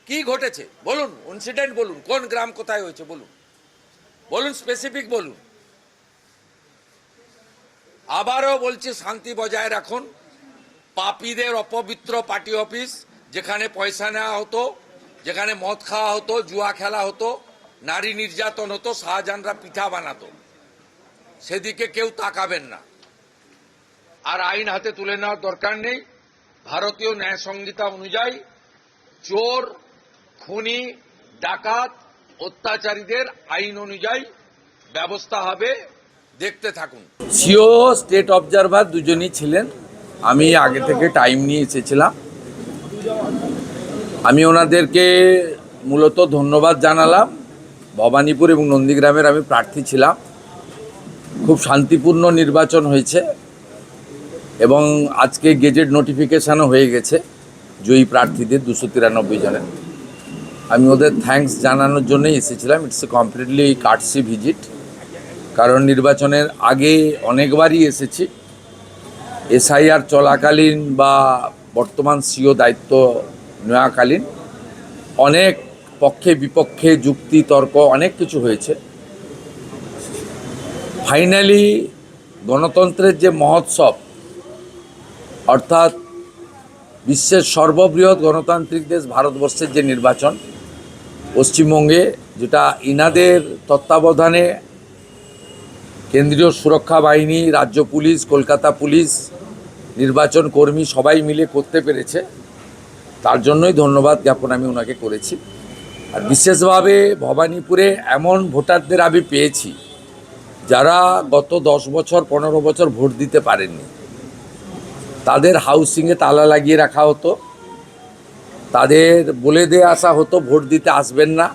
কি ঘটেছে বলুন, ইনসিডেন্ট বলুন, কোন গ্রাম কোথায় হয়েছে বলুন, বলুন স্পেসিফিক বলুন। আবারও বলছি, শান্তি বজায় রাখুন। পাপীদের অপবিত্র পার্টি অফিস, যেখানে পয়সা নেওয়া হতো, যেখানে মদ খাওয়া হতো, জুয়া খেলা হতো, নারী নির্যাতন হতো, শাহজাহানরা পিঠা বানাতো, সেদিকে কেউ তাকাবেন না। আর আইন হাতে তুলে নেওয়ার দরকার নেই। ভারতীয় ন্যায় সংহিতা অনুযায়ী চোর, খুনি, ডাকাত, অত্যাচারীদের আইন অনুযায়ী ব্যবস্থা হবে, দেখতে থাকুন। সিও স্টেট অবজারভার দুজনই ছিলেন। আমি আগে থেকে টাইম নিয়ে এসেছিলাম। আমি ওনাদেরকে মূলত ধন্যবাদ জানালাম। ভবানীপুর এবং নন্দীগ্রামের আমি প্রার্থী ছিলাম। খুব শান্তিপূর্ণ নির্বাচন হয়েছে এবং আজকে গেজেট নোটিফিকেশানও হয়ে গেছে জয়ী প্রার্থীদের 293 জনের। আমি ওদের থ্যাঙ্কস জানানোর জন্যই এসেছিলাম। ইটস এ কমপ্লিটলি কার্টসি ভিজিট, কারণ নির্বাচনের আগে অনেকবারই এসেছি। এসআইআর চলাকালীন বা বর্তমান সিও দায়িত্ব নেওয়াকালীন অনেক পক্ষে বিপক্ষে যুক্তি তর্ক অনেক কিছু হয়েছে। ফাইনালি গণতন্ত্রের যে মহোৎসব, অর্থাৎ বিশ্বের সর্ববৃহৎ গণতান্ত্রিক দেশ ভারতবর্ষের যে নির্বাচন, পশ্চিমবঙ্গে যেটা ইনাদের তত্ত্বাবধানে কেন্দ্রীয় সুরক্ষা বাহিনী, রাজ্য পুলিশ, কলকাতা পুলিশ, নির্বাচন কর্মী সবাই মিলে করতে পেরেছে, তার জন্যই ধন্যবাদ জ্ঞাপন আমি ওনাকে করেছি। আর বিশেষভাবে ভবানীপুরে এমন ভোটারদের আমি পেয়েছি যারা গত 10 বছর 15 বছর ভোট দিতে পারেননি। তাদের হাউসিংয়ে তালা লাগিয়ে রাখা হতো, তাদের বলে দিয়ে আসা হতো ভোট দিতে আসবেন না।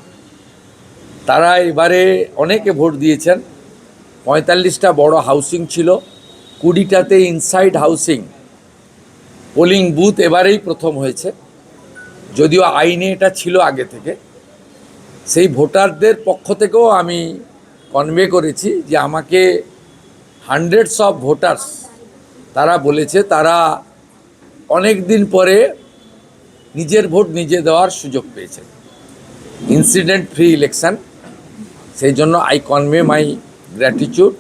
তারা এবারে অনেকে ভোট দিয়েছেন। 45টা বড় হাউসিং ছিল, 20টাতে ইনসাইড হাউসিং পোলিং বুথ এবারেই প্রথম হয়েছে, যদিও আইনে এটা ছিল আগে থেকে। সেই ভোটারদের পক্ষ থেকেও আমি কনভে করেছি যে আমাকে হান্ড্রেডস অফ ভোটার্স তারা বলেছে তারা অনেক দিন পরে নিজের ভোট নিজে দেওয়ার সুযোগ পেয়েছে, ইনসিডেন্ট ফ্রি ইলেকশন। সেই জন্য I convey my gratitude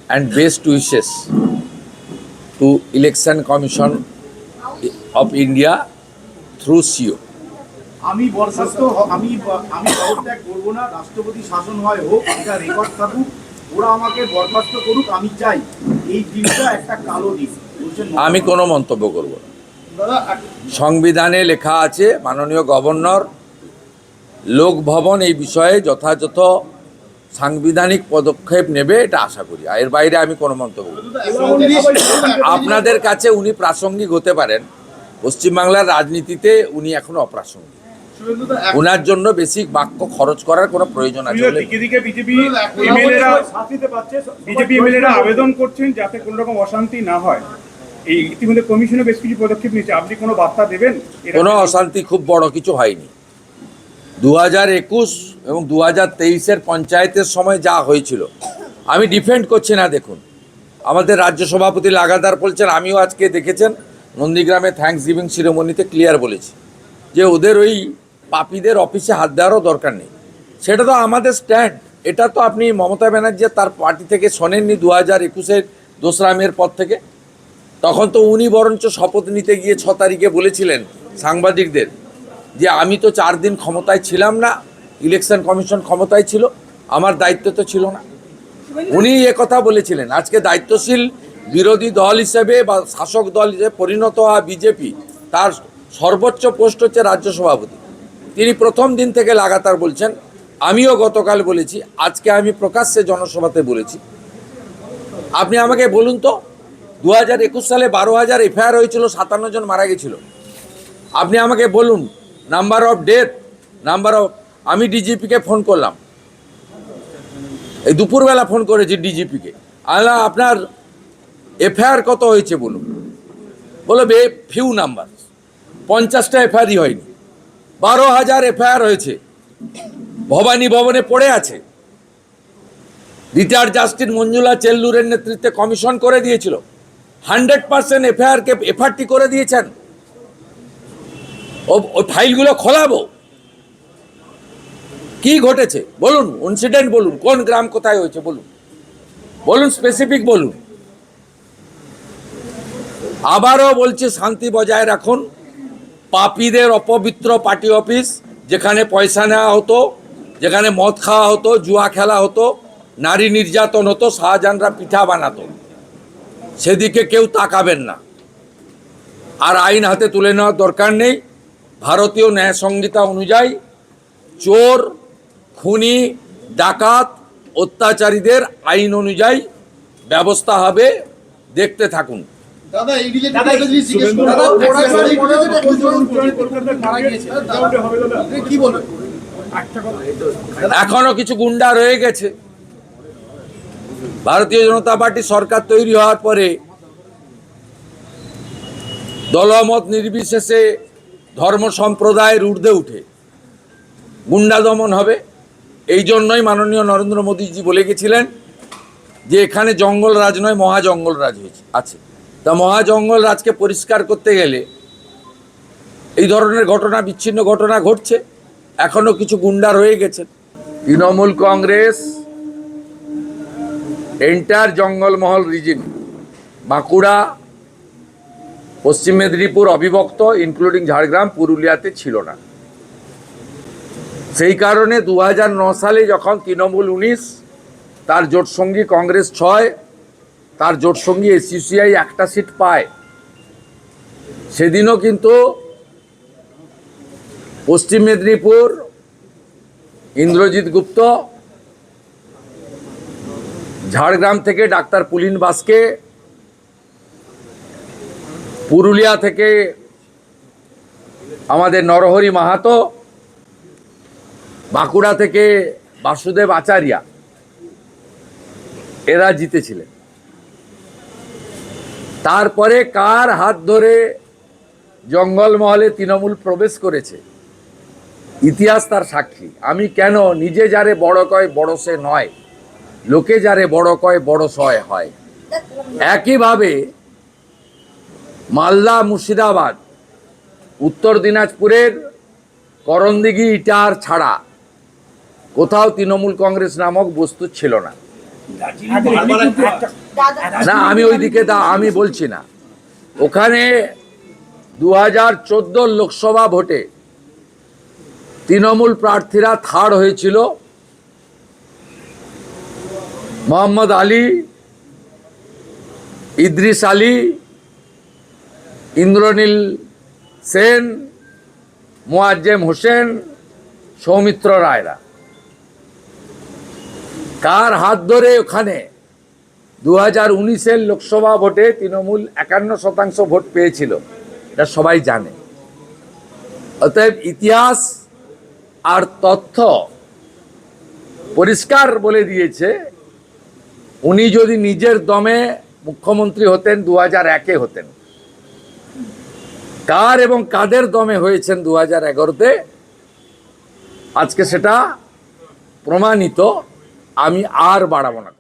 and best wishes to Election Commission of India through CEO. আমি বরখাস্ত আমি পদত্যাগ করবো না, রাষ্ট্রপতি শাসন হয় হোক, এটা রেকর্ড থাকুক, ওরা আমাকে বরখাস্ত করুক, আমি চাই। এই দিনটা একটা কালো দিন। আমি কোনো মন্তব্য করব না। সংবিধানে লেখা আছে মাননীয় গভর্নর লোকভবন এই বিষয়ে যথাযথ সাংবিধানিক পদক্ষেপ নেবে, এটা আশা করি। এর বাইরে আমি কোনো মন্তব্য করব না। আপনাদের কাছে উনি প্রাসঙ্গিক হতে পারেন, পশ্চিমবাংলার রাজনীতিতে উনি এখনো অপ্রাসঙ্গিক। ওনার জন্য বেশি বাক্য খরচ করার কোনো প্রয়োজন আছে বলে বিজেপি এমএলএরা আবেদন করছেন যাতে কোনো রকম অশান্তি না হয়। এই ইতিমধ্যে কমিশনে বেশ কিছু পদক্ষেপ নিয়েছে, আপনি কোনো বার্তা দেবেন? কোনো অশান্তি খুব বড় কিছু হয়নি। 2021 এবং 2023-এর পঞ্চায়েতের সময় যা হয়েছিল, আমি ডিফেন্ড করছি না। দেখুন, আমাদের রাজ্য সভাপতি লাগাতার বলছেন, আমিও আজকে দেখেছেন নন্দীগ্রামে থ্যাঙ্কস গিভিং সিরেমনিতে ক্লিয়ার বলেছি যে ওদের ওই পাপীদের অফিসে হাত দেওয়ারও দরকার নেই। সেটা তো আমাদের স্ট্যান্ড। এটা তো আপনি মমতা ব্যানার্জি তার পার্টি থেকে শোনেননি 2021-এর 2রা মের পর থেকে। তখন তো উনি বরঞ্চ শপথ নিতে গিয়ে 6 তারিখে বলেছিলেন সাংবাদিকদের যে আমি তো 4 দিন ক্ষমতায় ছিলাম না, ইলেকশন কমিশন ক্ষমতায় ছিল, আমার দায়িত্ব তো ছিল না। উনি কথা বলেছিলেন। আজকে দায়িত্বশীল বিরোধী দল হিসেবে বা শাসক দল হিসেবে পরিণত হওয়া বিজেপি, তার সর্বোচ্চ পোস্ট হচ্ছে রাজ্য সভাপতি। তিনি প্রথম দিন থেকে লাগাতার বলছেন, আমিও গতকাল বলেছি, আজকে আমি প্রকাশ্যে জনসভাতে বলেছি। আপনি আমাকে বলুন তো, 2021 সালে 12,000 এফআইআর হয়েছিল, 57 জন মারা গেছিল। আপনি আমাকে বলুন number of death, number of. আমি ডিজিপিকে ফোন করলাম, এই দুপুরবেলা ফোন করেছি ডিজিপিকে, আল্লাহ আপনার এফআইআর কত হয়েছে বলুন। বলো ফিউ নাম্বার, 50টা এফআইআরই হয়নি, 12,000 এফআইআর হয়েছে, ভবানী ভবনে পড়ে আছে। রিটায়ার্ড জাস্টিস মঞ্জুলা চেল্লুরের নেতৃত্বে কমিশন করে দিয়েছিল, 100% এফআইআরকে এফআরটি করে দিয়েছেন। ওই ফাইলগুলো খোলাবো। কি ঘটেছে বলুন, ইনসিডেন্ট বলুন, কোন গ্রাম কোথায় হয়েছে বলুন, বলুন, স্পেসিফিক বলুন। আবারও বলছি, শান্তি বজায় রাখুন। পাপীদের অপবিত্র পার্টি অফিস, যেখানে পয়সা নেওয়া হতো, যেখানে মদ খাওয়া হতো, জুয়া খেলা হতো, নারী নির্যাতন হতো, শাহজাহানরা পিঠা বানাতো, সেদিকে কেউ তাকাবেন না। আর আইন হাতে তুলে নেওয়ার দরকার নেই। ভারতীয় ন্যায় সংহিতা অনুযায়ী চোর, খুনি, ডাকাত, অত্যাচারীদের আইন অনুযায়ী ব্যবস্থা হবে, দেখতে থাকুন। দাদা এই রিলেটেড একটা জিনিস জিজ্ঞেস করব। দাদা পড়াশোনায় মারা গিয়েছে। কি বলবেন? এখনো কিছু গুন্ডা রয়ে গেছে। ভারতীয় জনতা পার্টি সরকার তৈরি হওয়ার পরে দলমত নির্বিশেষে ধর্ম সম্প্রদায়ের ঊর্ধ্বে উঠে গুন্ডা দমন হবে। এই জন্যই মাননীয় নরেন্দ্র মোদীজি বলে গেছিলেন যে এখানে জঙ্গল রাজ নয়, মহাজঙ্গল রাজ হয়েছে আছে। তা মহাজঙ্গল রাজকে পরিষ্কার করতে গেলে এই ধরনের ঘটনা, বিচ্ছিন্ন ঘটনা ঘটছে। এখনো কিছু গুন্ডা রয়ে গেছে। তৃণমূল কংগ্রেস এন্টার জঙ্গলমহল রিজিন, বাঁকুড়া, পশ্চিম মেদিনীপুর অবিভক্ত, ইনক্লুডিং ঝাড়গ্রাম, পুরুলিয়াতে ছিল না। সেই কারণে 2009 সালে যখন তৃণমূল 19, তার জোটসঙ্গী কংগ্রেস 6, তার জোটসঙ্গী এসইউসিআই একটা সিট পায়, সেদিনও কিন্তু পশ্চিম মেদিনীপুর ইন্দ্রজিৎ গুপ্ত, ঝাড়গ্রাম থেকে ডাক্তার পুলিন বাসকে, পুরুলিয়া থেকে আমাদের নরহরি মাহাতো, বাঁকুড়া থেকে বাসুদেব আচার্যা, এরা জিতেছিলেন। তারপরে কার হাত ধরে জঙ্গলমহলে তৃণমূল প্রবেশ করেছে, ইতিহাস তার সাক্ষী। আমি কেন, নিজে যারে বড় কয় বড় সে নয়, লোকে যারে বড় কয় বড় সয় হয়। একইভাবে মালদা, মুর্শিদাবাদ, উত্তর দিনাজপুরের করণদিঘি, ইটার ছাড়া কোথাও তৃণমূল কংগ্রেস নামক বস্তু ছিল না। না, আমি ওইদিকে আমি বলছি না। ওখানে 2014 লোকসভা ভোটে তৃণমূল প্রার্থীরা থার্ড হয়েছিল। মোহাম্মদ আলী, ইদ্রিস আলী, ইন্দ্রনীল সেন, মোয়াজ্জেম হোসেন, সৌমিত্র রায়রা। কার হাত ধরে ওখানে 2019-এর লোকসভা ভোটে তৃণমূল 51% ভোট পেয়েছিল, এটা সবাই জানে। অতএব ইতিহাস আর তথ্য পরিষ্কার বলে দিয়েছে, উনি যদি নিজের দমে মুখ্যমন্ত্রী হতেন 2001-এ হতেন। কার এবং কাদের দমে হয়েছেন 2011-তে, আজকে সেটা প্রমাণিত। আমি আর বাড়াবো না।